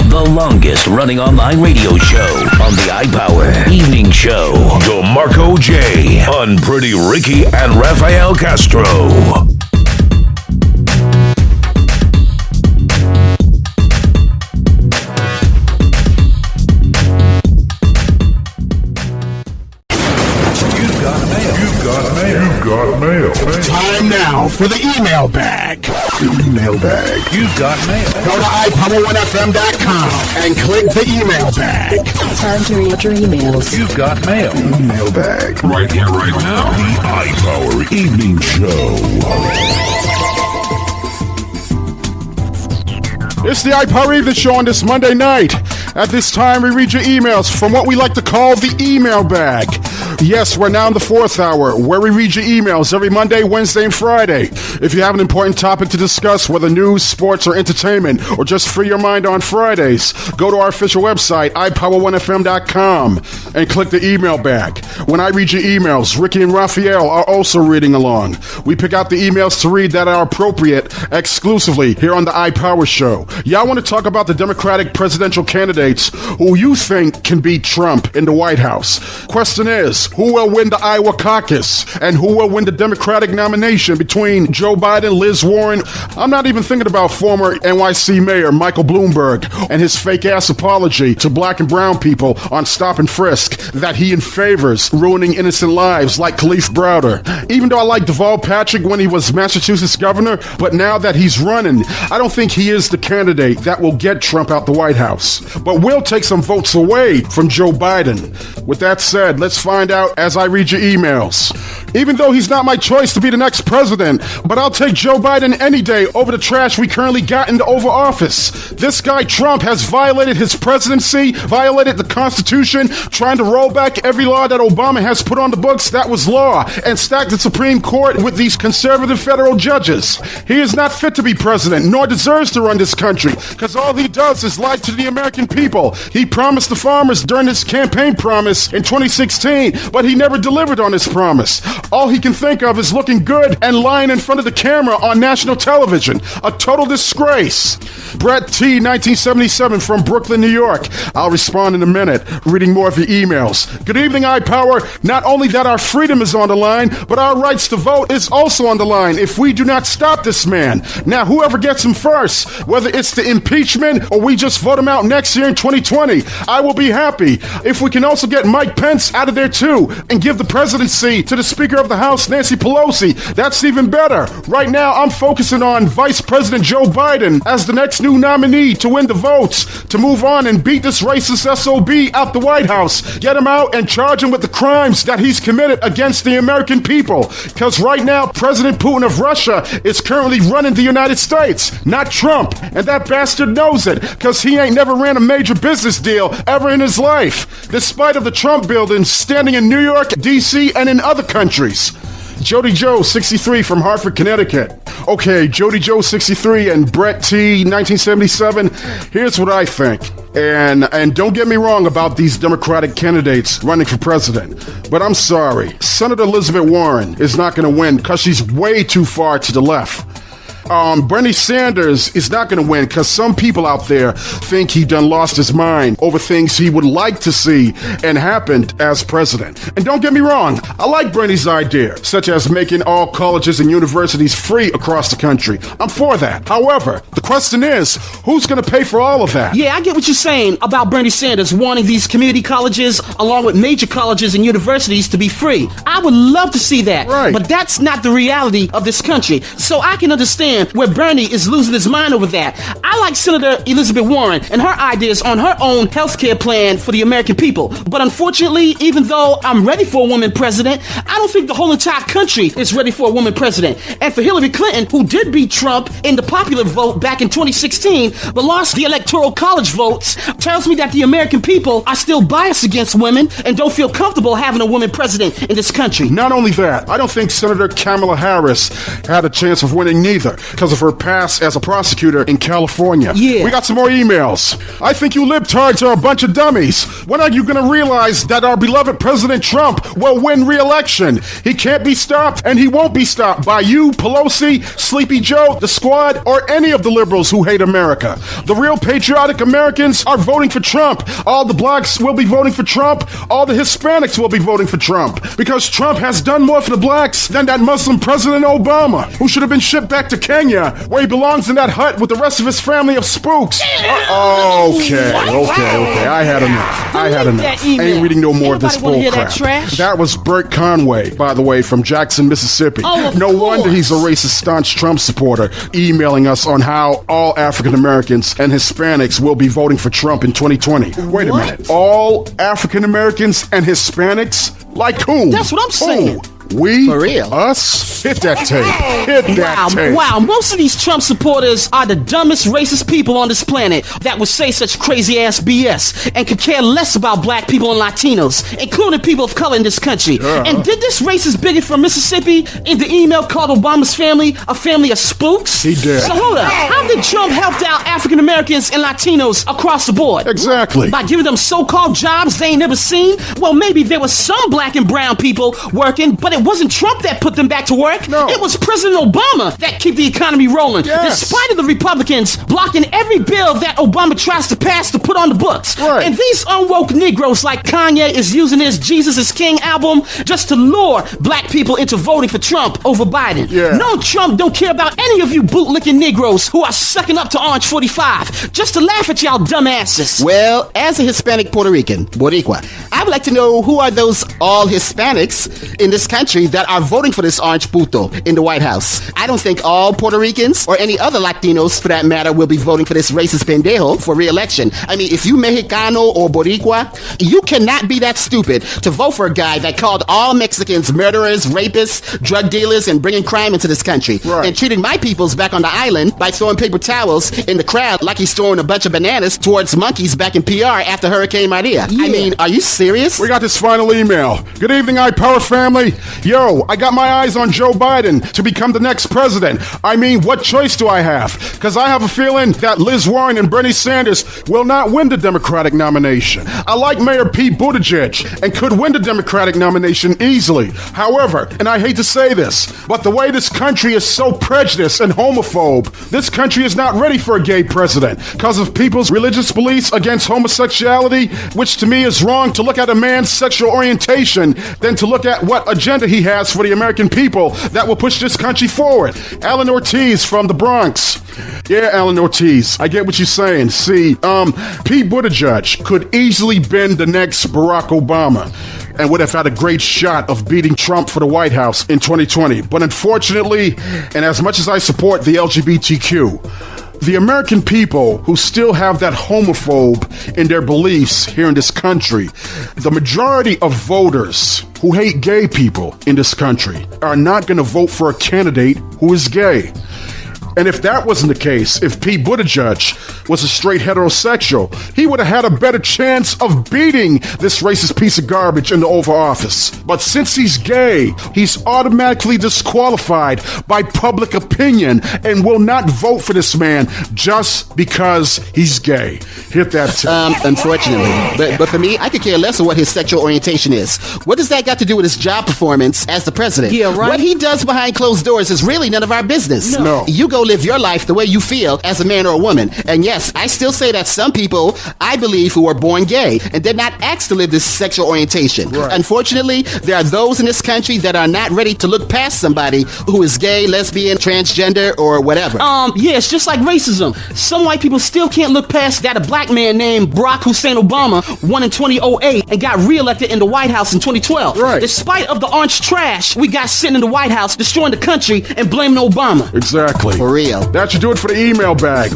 the longest running online radio show on the iPower Evening Show. DeMarco J on Pretty Ricky and Rafael Castro. You've got mail. Time now for the email bag. You've got mail. Go to iPower1FM.com and click the email bag. Time to read your emails. You've got mail. Email bag. Right here, right now. The iPower Evening Show. It's the iPower Evening Show on this Monday night. At this time, we read your emails from what we like to call the email bag. Yes, we're now in the fourth hour, where we read your emails every Monday, Wednesday, and Friday. If you have an important topic to discuss, whether news, sports, or entertainment, or just free your mind on Fridays, go to our official website, iPower1FM.com, and click the email bag. When I read your emails, Ricky and Raphael are also reading along. We pick out the emails to read that are appropriate exclusively here on the iPower Show. Y'all want to talk about the Democratic presidential candidates who you think can beat Trump in the White House. Question is, who will win the Iowa caucus? And who will win the Democratic nomination between Joe Biden, Liz Warren? I'm not even thinking about former NYC Mayor Michael Bloomberg and his fake-ass apology to black and brown people on stop and frisk that he in favors ruining innocent lives like Khalif Browder. Even though I like Deval Patrick when he was Massachusetts governor, but now that he's running, I don't think he is the candidate that will get Trump out the White House. But will take some votes away from Joe Biden. With that said, let's find out as I read your emails. Even though he's not my choice to be the next president, but I'll take Joe Biden any day over the trash we currently got in the Oval Office. This guy Trump has violated his presidency, violated the Constitution, trying to roll back every law that Obama has put on the books that was law, and stack the Supreme Court with these conservative federal judges. He is not fit to be president, nor deserves to run this country, because all he does is lie to the American people. He promised the farmers during his campaign promise in 2016, but he never delivered on his promise. All he can think of is looking good and lying in front of the camera on national television. A total disgrace. Brett T, 1977 from Brooklyn, New York. I'll respond in a minute, reading more of your emails. Good evening, iPower. Not only that our freedom is on the line, but our rights to vote is also on the line if we do not stop this man. Now, whoever gets him first, whether it's the impeachment or we just vote him out next year in 2020, I will be happy. If we can also get Mike Pence out of there too and give the presidency to the Speaker of the House, Nancy Pelosi, that's even better. Right now, I'm focusing on Vice President Joe Biden as the next new nominee to win the votes, to move on and beat this racist SOB out the White House. Get him out and charge him with the crimes that he's committed against the American people. Because right now, President Putin of Russia is currently running the United States, not Trump. And that bastard knows it, because he ain't never ran a major business deal ever in his life, despite of the Trump buildings standing in New York, D.C., and in other countries. Jody Joe, 63 from Hartford, Connecticut. Okay, Jody Joe, 63, and Brett T, 1977. Here's what I think. And don't get me wrong about these Democratic candidates running for president, but I'm sorry. Senator Elizabeth Warren is not going to win because she's way too far to the left. Bernie Sanders is not going to win because some people out there think he done lost his mind over things he would like to see and happened as president. And don't get me wrong, I like Bernie's idea, such as making all colleges and universities free across the country. I'm for that. However, the question is, who's going to pay for all of that? Yeah, I get what you're saying about Bernie Sanders wanting these community colleges along with major colleges and universities to be free. I would love to see that. Right. But that's not the reality of this country. So I can understand where Bernie is losing his mind over that. I like Senator Elizabeth Warren and her ideas on her own healthcare plan for the American people. But unfortunately, even though I'm ready for a woman president, I don't think the whole entire country is ready for a woman president. And for Hillary Clinton, who did beat Trump in the popular vote back in 2016, but lost the electoral college votes, tells me that the American people are still biased against women and don't feel comfortable having a woman president in this country. Not only that, I don't think Senator Kamala Harris had a chance of winning neither. because of her past as a prosecutor in California. Yeah. We got some more emails. I think you libtards are a bunch of dummies. When are you going to realize that our beloved President Trump will win re-election? He can't be stopped, and he won't be stopped by you, Pelosi, Sleepy Joe, the Squad, or any of the liberals who hate America. The real patriotic Americans are voting for Trump. All the blacks will be voting for Trump. All the Hispanics will be voting for Trump. Because Trump has done more for the blacks than that Muslim President Obama, who should have been shipped back to Kenya, where he belongs in that hut with the rest of his family of spooks. Okay. I had enough. I ain't reading no more of this bullcrap. That was Bert Conway, by the way, from Jackson, Mississippi. No wonder he's a racist, staunch Trump supporter, emailing us on how all African Americans and Hispanics will be voting for Trump in 2020. Wait a minute. All African Americans and Hispanics? Like whom? That's what I'm saying. We? For real? Us? Hit that tape. Hit that tape. Wow, most of these Trump supporters are the dumbest racist people on this planet that would say such crazy-ass BS and could care less about black people and Latinos, including people of color in this country. And did this racist bigot from Mississippi in the email called Obama's family a family of spooks? He did. So hold up. How did Trump help out African Americans and Latinos across the board? Exactly. By giving them so-called jobs they ain't never seen? Well, maybe there was some black and brown people working, but it wasn't Trump that put them back to work. No. It was President Obama that kept the economy rolling. Yes. Despite of the Republicans blocking every bill that Obama tries to pass to put on the books. Right. And these unwoke Negroes like Kanye is using his Jesus is King album just to lure black people into voting for Trump over Biden. Yeah. No, Trump don't care about any of you bootlicking Negroes who are sucking up to Orange 45 just to laugh at y'all dumbasses. Well, as a Hispanic Puerto Rican, Boricua, I would like to know who are those all Hispanics in this country that are voting for this orange puto in the White House. I don't think all Puerto Ricans or any other Latinos, for that matter, will be voting for this racist pendejo for re-election. I mean, if you Mexicano or Boricua, you cannot be that stupid to vote for a guy that called all Mexicans murderers, rapists, drug dealers, and bringing crime into this country. Right. And treating my peoples back on the island by throwing paper towels in the crowd like he's throwing a bunch of bananas towards monkeys back in PR after Hurricane Maria. Yeah. I mean, are you serious? We got this final email. Good evening, iPower family. Yo, I got my eyes on Joe Biden to become the next president. I mean, what choice do I have? Because I have a feeling that Liz Warren and Bernie Sanders will not win the Democratic nomination. I like Mayor Pete Buttigieg and could win the Democratic nomination easily. However, and I hate to say this, but the way this country is so prejudiced and homophobe, this country is not ready for a gay president because of people's religious beliefs against homosexuality, which to me is wrong to look at a man's sexual orientation than to look at what agenda he has for the American people that will push this country forward. Alan Ortiz from the Bronx. Yeah, Alan Ortiz, I get what you're saying. See, Pete Buttigieg could easily been the next Barack Obama and would have had a great shot of beating Trump for the White House in 2020. But unfortunately, and as much as I support the LGBTQ, the American people who still have that homophobe in their beliefs here in this country, the majority of voters who hate gay people in this country are not going to vote for a candidate who is gay. And if that wasn't the case, if Pete Buttigieg was a straight heterosexual, he would have had a better chance of beating this racist piece of garbage in the Oval Office. But since he's gay, he's automatically disqualified by public opinion and will not vote for this man just because he's gay. Hit that tip. Unfortunately. But for me, I could care less of what his sexual orientation is. What does that got to do with his job performance as the president? Yeah, right. What he does behind closed doors is really none of our business. No. You go live your life the way you feel as a man or a woman. And yes, I still say that some people, I believe, who are born gay and did not ask to live this sexual orientation. Right. Unfortunately, there are those in this country that are not ready to look past somebody who is gay, lesbian, transgender, or whatever. Yeah, it's just like racism. Some white people still can't look past that a black man named Barack Hussein Obama won in 2008 and got reelected in the White House in 2012. Right. Despite of the orange trash we got sitting in the White House, destroying the country and blaming Obama. Exactly. For real. That should do it for the email bag.